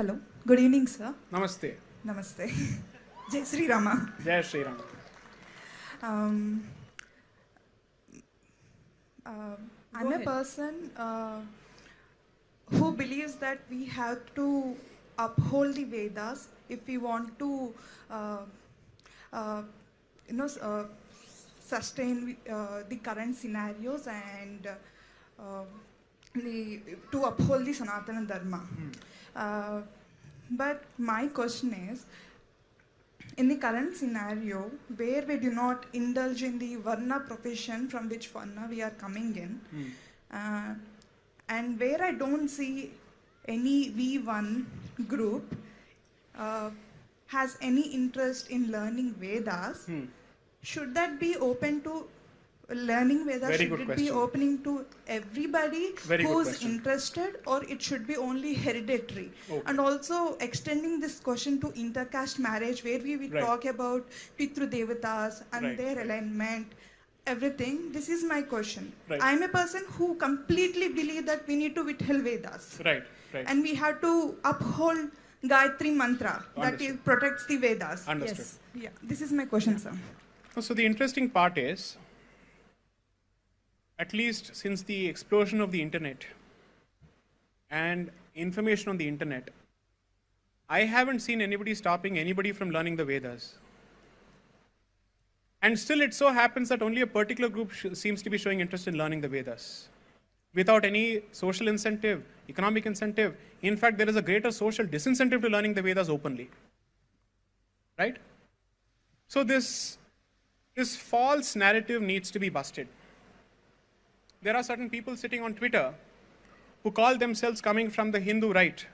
Hello. Good evening, sir. Namaste. Namaste. Jai Sri Rama. Jai Sri Ram. Um, I'm a person who believes that we have to uphold the Vedas if we want to, uh, you know, sustain the current scenarios and to uphold the Sanatana Dharma. But my question is, in the current scenario, where we do not indulge in the Varna profession from which Varna we are coming in, and where I don't see any V1 group has any interest in learning Vedas, should that be open to learning Vedas? Very should good it question. be opening to everybody Very good who's question. interested, or it should be only hereditary? Okay. And also extending this question to intercaste marriage, where we Right. talk about Pitru Devatas and Right, their right. alignment, everything. This is my question. Right. I'm a person who completely believe that we need to withhold Vedas. Right, right. And we have to uphold Gayatri Mantra that Understood. protects the Vedas. Understood. Yes. Yeah. This is my question, sir. So the interesting part is, at least since the explosion of the internet and information on the internet, I haven't seen anybody stopping anybody from learning the Vedas. And still it so happens that only a particular group seems to be showing interest in learning the Vedas. Without any social incentive, economic incentive. In fact, there is a greater social disincentive to learning the Vedas openly. Right? So this false narrative needs to be busted. There are certain people sitting on Twitter who call themselves coming from the Hindu right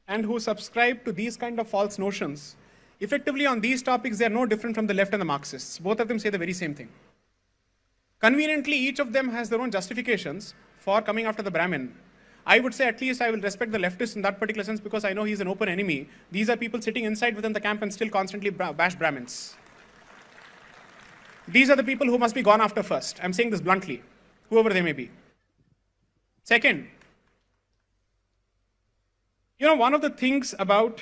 and who subscribe to these kind of false notions. Effectively, on these topics, they are no different from the left and the Marxists. Both of them say the very same thing. Conveniently, each of them has their own justifications for coming after the Brahmin. I would say at least I will respect the leftist in that particular sense because I know he's an open enemy. These are people sitting inside within the camp and still constantly bash Brahmins. These are the people who must be gone after first. I'm saying this bluntly, whoever they may be. Second, one of the things about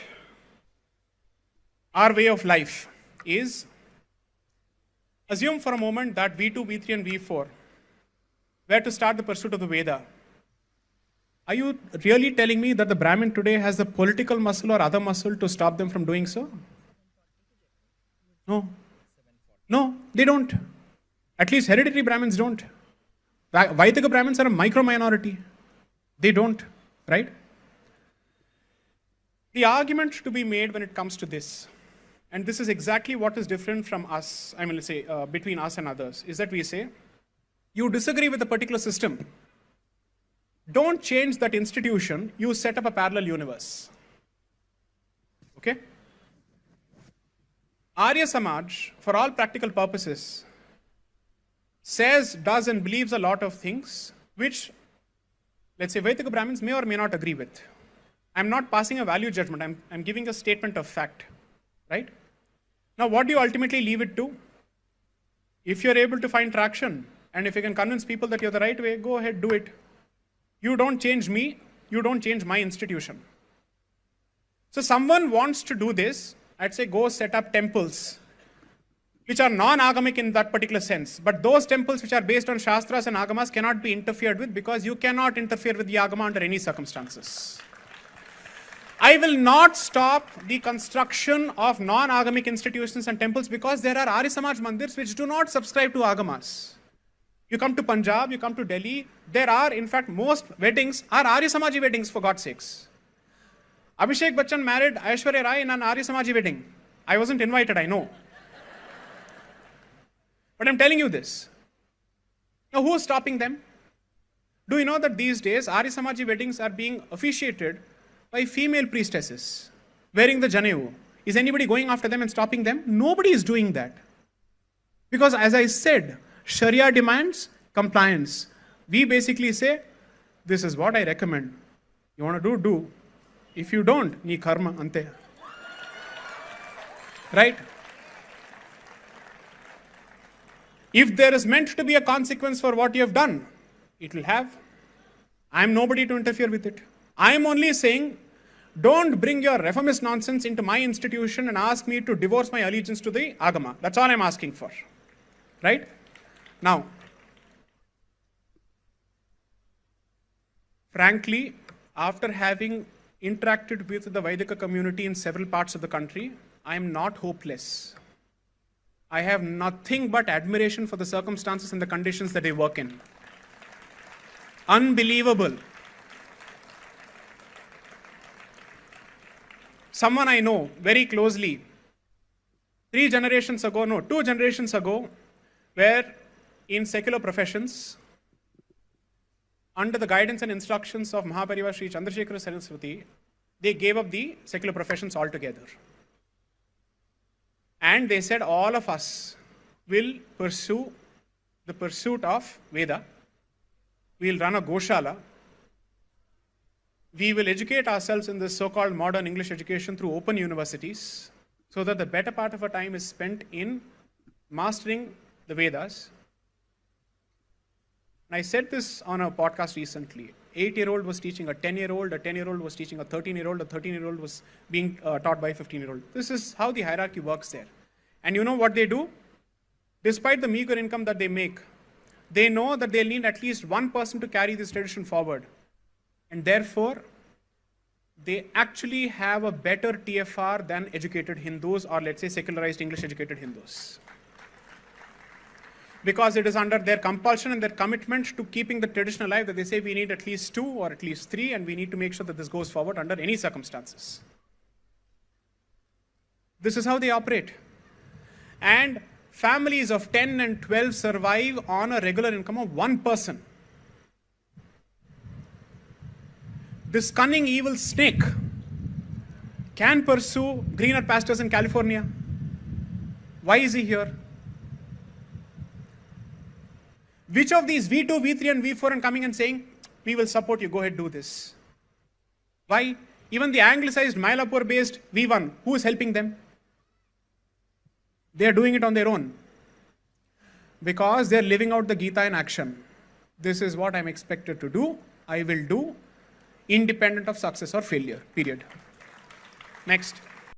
our way of life is, assume for a moment that V2, V3 and V4 were to start the pursuit of the Veda. Are you really telling me that the Brahmin today has the political muscle or other muscle to stop them from doing so? No. No, they don't. At least hereditary Brahmins don't. Vaidika Brahmins are a micro minority. They don't, right? The argument to be made when it comes to this, and this is exactly what is different from us, let's say, between us and others, is that we say, you disagree with a particular system. Don't change that institution, you set up a parallel universe. Okay? Arya Samaj, for all practical purposes, says, does and believes a lot of things which, let's say, Vaidika Brahmins may or may not agree with. I'm not passing a value judgment, I'm giving a statement of fact, right? Now, what do you ultimately leave it to? If you're able to find traction, and if you can convince people that you're the right way, go ahead, do it. You don't change me, you don't change my institution. So someone wants to do this, I'd say go set up temples, which are non-agamic in that particular sense. But those temples which are based on Shastras and Agamas cannot be interfered with because you cannot interfere with the Agama under any circumstances. I will not stop the construction of non-agamic institutions and temples because there are Arya Samaj mandirs which do not subscribe to Agamas. You come to Punjab, you come to Delhi, there are, in fact, most weddings are Arya Samaji weddings, for God's sakes. Abhishek Bachchan married Aishwarya Rai in an Arya Samaji wedding. I wasn't invited, I know. But I'm telling you this. Now, who is stopping them? Do you know that these days Arya Samaji weddings are being officiated by female priestesses wearing the Janevu? Is anybody going after them and stopping them? Nobody is doing that. Because as I said, Sharia demands compliance. We basically say, this is what I recommend. You want to do. If you don't, ni karma ante. Right? If there is meant to be a consequence for what you have done, it will have. I am nobody to interfere with it. I am only saying, Don't bring your reformist nonsense into my institution and ask me to divorce my allegiance to the Agama. That's all I'm asking for. Right? Now, frankly, after having interacted with the Vaidika community in several parts of the country, I am not hopeless. I have nothing but admiration for the circumstances and the conditions that they work in. Unbelievable. Someone I know very closely, 2 generations ago, were in secular professions, under the guidance and instructions of Mahaparivar Sri Chandrasekhara Saraswati, they gave up the secular professions altogether. And they said, all of us will pursue the pursuit of Veda. We'll run a Goshala. We will educate ourselves in this so-called modern English education through open universities, so that the better part of our time is spent in mastering the Vedas. And I said this on a podcast recently. 8-year-old was teaching a 10-year-old, a 10-year-old was teaching a 13-year-old, a 13-year-old was being taught by a 15-year-old. This is how the hierarchy works there. And you know what they do? Despite the meager income that they make, they know that they'll need at least one person to carry this tradition forward. And therefore, they actually have a better TFR than educated Hindus, or let's say secularized English educated Hindus. Because it is under their compulsion and their commitment to keeping the tradition alive that they say we need at least 2 or at least 3, and we need to make sure that this goes forward under any circumstances. This is how they operate. And families of 10 and 12 survive on a regular income of 1 person. This cunning evil snake can pursue greener pastures in California. Why is he here? Which of these V2, V3 and V4 are coming and saying, we will support you, go ahead, do this? Why? Even the anglicized Mylapore-based V1, who is helping them? They are doing it on their own. Because they are living out the Gita in action. This is what I am expected to do, I will do, independent of success or failure, period. Next.